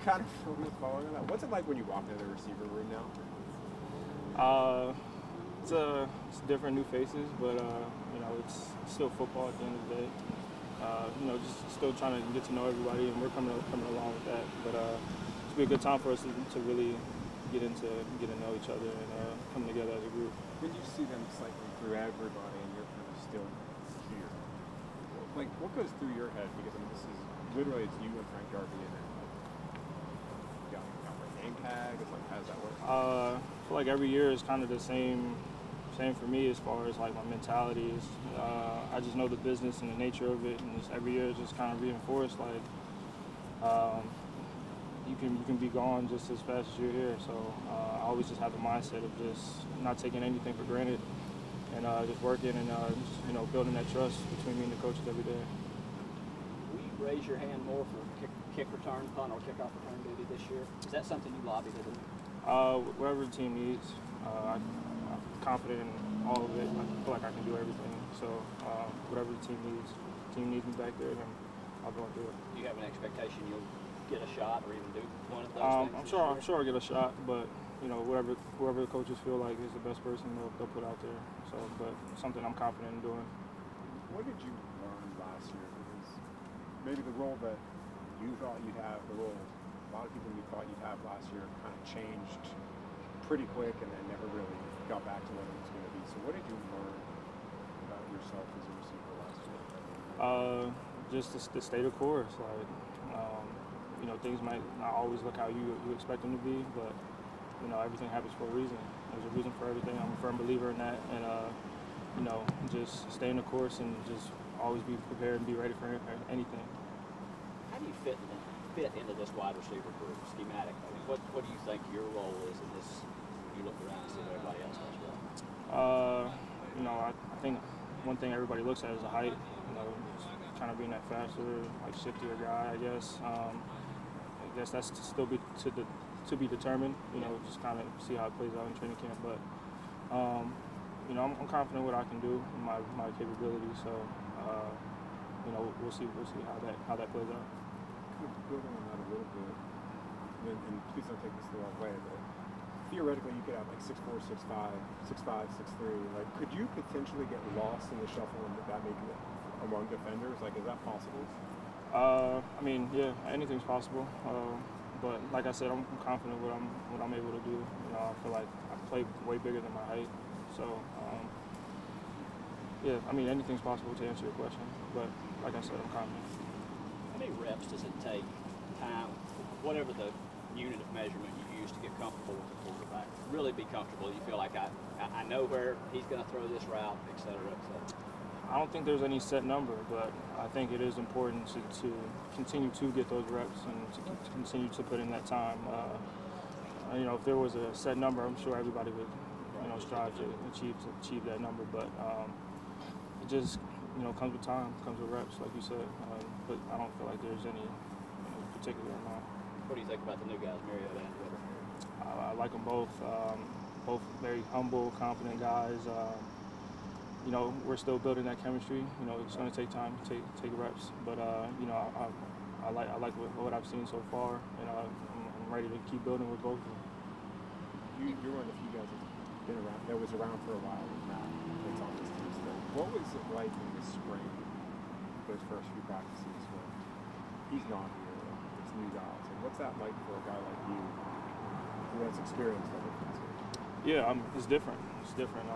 kind of following on that, what's it like when you walk into the receiver room now? It's different, new faces, but it's still football at the end of the day. Just still trying to get to know everybody, and we're coming along with that. But it's be a good time for us to really get to know each other and come together as a group. When you see them cycling through everybody, and you're kind of still here, like what goes through your head? Because I mean, this is literally it's you and Frank Darby, and then you got my name tag. It's like, how does that work? I feel like every year is kind of the same for me as far as like my mentality is. I just know the business and the nature of it, and just every year is just kind of reinforced. Like you can be gone just as fast as you're here. So I always just have the mindset of just not taking anything for granted, and just working and just, building that trust between me and the coaches every day. Will you raise your hand more for kick return, punt, or kickoff return duty this year? Is that something you lobby to do? Whatever the team needs. I'm confident in all of it. I feel like I can do everything. So whatever the team needs me back there, then I'll go and do it. Do you have an expectation you'll get a shot or even do one of those things? I'm sure I'll get a shot, but whoever the coaches feel like is the best person, they'll put out there. So, but something I'm confident in doing. What did you learn last year? Because maybe the role that you thought you'd have, the role a lot of people you thought you'd have last year kind of changed pretty quick and then never really got back to what it was going to be. So what did you learn about yourself as a receiver last year? Just to stay the course. Like, things might not always look how you expect them to be, but, everything happens for a reason. There's a reason for everything. I'm a firm believer in that. And, just stay in the course and just always be prepared and be ready for anything. How do you fit into this wide receiver group schematic? I mean, what do you think your role is in this? You look around and see what everybody else does well. I think one thing everybody looks at is the height. Kind of being that faster, like shiftier guy. I guess that's to be determined. Just kind of see how it plays out in training camp. But I'm confident what I can do in my capabilities. So we'll see how that plays out. Building on that a little bit, and please don't take this the wrong way, but theoretically you could have like 6'4", 6'5", 6'5", 6'3". Like, could you potentially get lost in the shuffle and that make it among defenders? Like, is that possible? Yeah, anything's possible. But like I said, I'm confident what I'm able to do. I feel like I play way bigger than my height. So, anything's possible to answer your question. But like I said, I'm confident. How many reps does it take, time, whatever the unit of measurement you use to get comfortable with the quarterback? Really be comfortable. You feel like I know where he's going to throw this route, et cetera, et cetera. I don't think there's any set number, but I think it is important to continue to get those reps and to continue to put in that time. If there was a set number, I'm sure everybody would, strive to achieve that number. But it just, comes with time, comes with reps, like you said. But I don't feel like there's any particular amount. What do you think about the new guys, Mariota and Ritter? I like them both. Both very humble, confident guys. We're still building that chemistry. It's going to take time to take reps, but I like what I've seen so far, and I'm ready to keep building with both of them. You're one of the few guys that was around for a while with Matt. That's on this team still. What was it like in the spring, those first few practices when he's not here, it's new guys? And what's that like for a guy like you who has experience that we're considering? Yeah, it's different. It's different.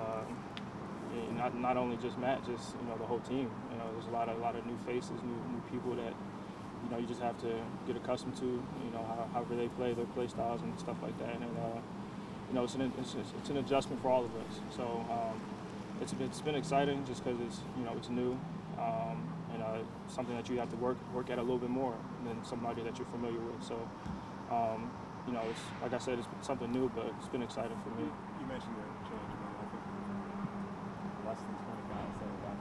Not only just Matt, just the whole team. There's a lot of new faces, new people that you just have to get accustomed to. However they play, their play styles and stuff like that. And it's an adjustment for all of us. So it's been exciting just because it's new and something that you have to work at a little bit more than somebody that you're familiar with. So it's like I said, it's something new, but it's been exciting for me. You mentioned the change. Less than 20 guys that were left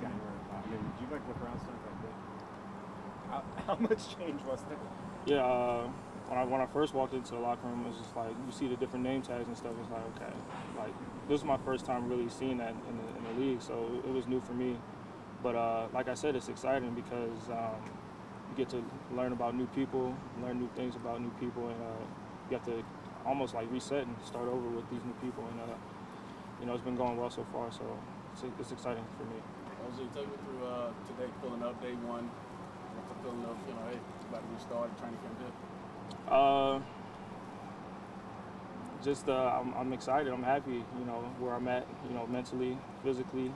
January. Do you look around something like that? How much change was there? Yeah, when I first walked into the locker room, it was just like you see the different name tags and stuff. It's like, okay, like this was my first time really seeing that in the league, so it was new for me. But like I said, it's exciting because get to learn about new people, learn new things about new people, and you have to almost like reset and start over with these new people. And you know, it's been going well so far, so it's exciting for me. Jose, take me through today, pulling up day one. What's the feeling of, you know, hey, it's about to restart, training camp here? I'm excited. I'm happy, you know, where I'm at, you know, mentally, physically.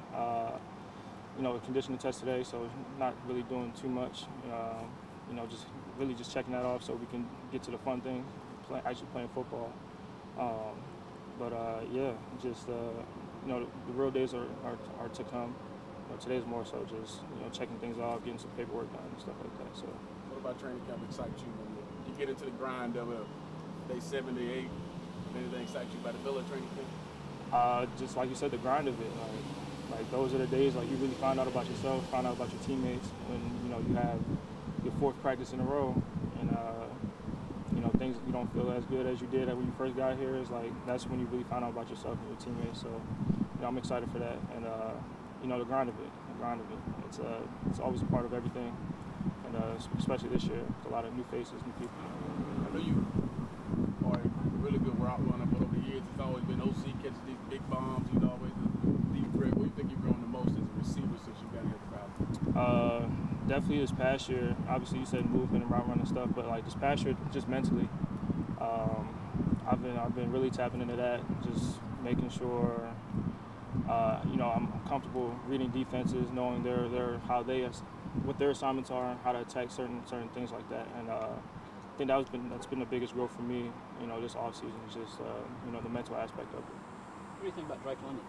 You know, a conditioning test today, so not really doing too much. You know, just really just checking that off so we can get to the fun thing, actually playing football. Yeah, just you know, the real days are to come. You know, today's more so just, you know, checking things off, getting some paperwork done and stuff like that. So. What about training camp excites you when you get into the grind of day 7 to 8? Anything excites you about the Villa training camp? Just like you said, the grind of it. Like those are the days like you really find out about yourself, find out about your teammates. When you know you have your 4th practice in a row, and you know things you don't feel as good as you did when you first got here. Is like that's when you really find out about yourself and your teammates. So you know, I'm excited for that, and you know the grind of it. It's always a part of everything, and especially this year, with a lot of new faces, new people. I know you are a really good route runner, but over the years it's always been OC catches these big bombs. You know, always a deep threat. What do you think you've grown the most as a receiver since you got here at the Falcons? Definitely this past year. Obviously, you said movement and route running stuff, but like this past year, just mentally, I've been really tapping into that. Just making sure, you know, I'm comfortable reading defenses, knowing what their assignments are, how to attack certain things like that, and I think that's been the biggest growth for me, you know, this offseason. Just you know, the mental aspect of it. What do you think about Drake London?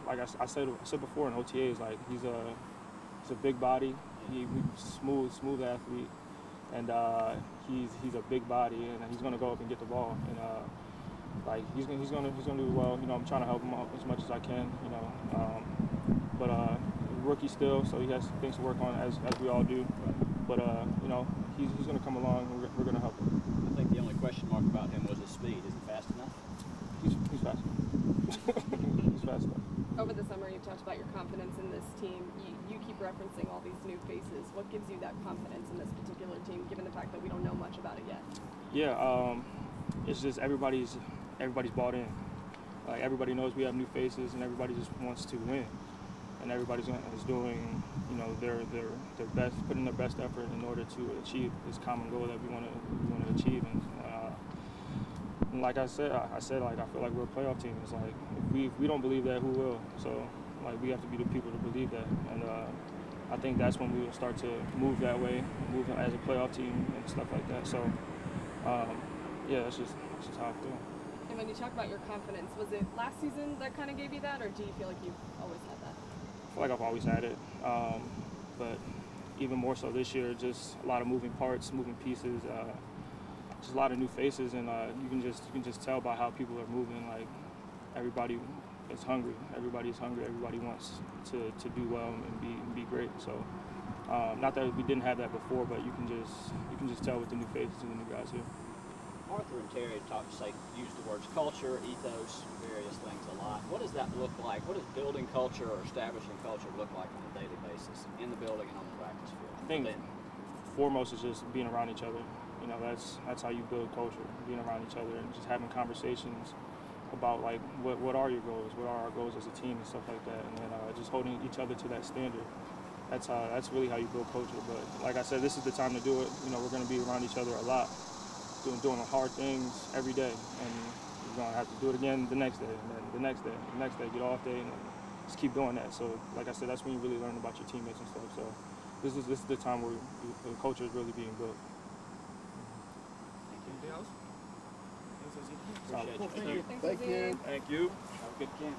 Like I said before in OTAs, like he's a big body, he's smooth athlete, and he's a big body, and he's gonna go up and get the ball, and like he's gonna do well. You know, I'm trying to help him out as much as I can. You know, but rookie still, so he has things to work on as we all do. But you know, he's gonna come along. We're gonna help him. I think the only question mark about him was his speed. Is he fast enough? He's fast enough. He's fast enough. Over the summer, you've talked about your confidence in this team. You keep referencing all these new faces. What gives you that confidence in this particular team, given the fact that we don't know much about it yet? Yeah, it's just everybody's bought in. Like everybody knows we have new faces, and everybody just wants to win. And everybody's is doing, you know, their best, putting their best effort in order to achieve this common goal that we want to achieve. And like I said, like I feel like we're a playoff team. It's like if we don't believe that, who will? So like we have to be the people to believe that. And I think that's when we will start to move that way, move as a playoff team and stuff like that. So yeah, that's just how I feel. And when you talk about your confidence, was it last season that kind of gave you that, or do you feel like you've always had that? I feel like I've always had it, but even more so this year. Just a lot of moving parts, moving pieces, just a lot of new faces, and you can just tell by how people are moving. Like everybody is hungry. Everybody is hungry. Everybody wants to do well and be great. So not that we didn't have that before, but you can just tell with the new faces and the new guys here. Arthur and Terry use the words culture, ethos, various things a lot. What does that look like? What does building culture or establishing culture look like on a daily basis in the building and on the practice field? I think foremost is just being around each other. You know, that's how you build culture, being around each other and just having conversations about like what are your goals, what are our goals as a team and stuff like that, and then just holding each other to that standard. That's really how you build culture. But like I said, this is the time to do it. You know, we're going to be around each other a lot. Doing hard things every day, and you're gonna have to do it again the next day, and then the next day, get off day, and just keep doing that. So, like I said, that's when you really learn about your teammates and stuff. So, this is the time where the culture is really being built. Anything else? Appreciate you. Thank you. Have a good camp.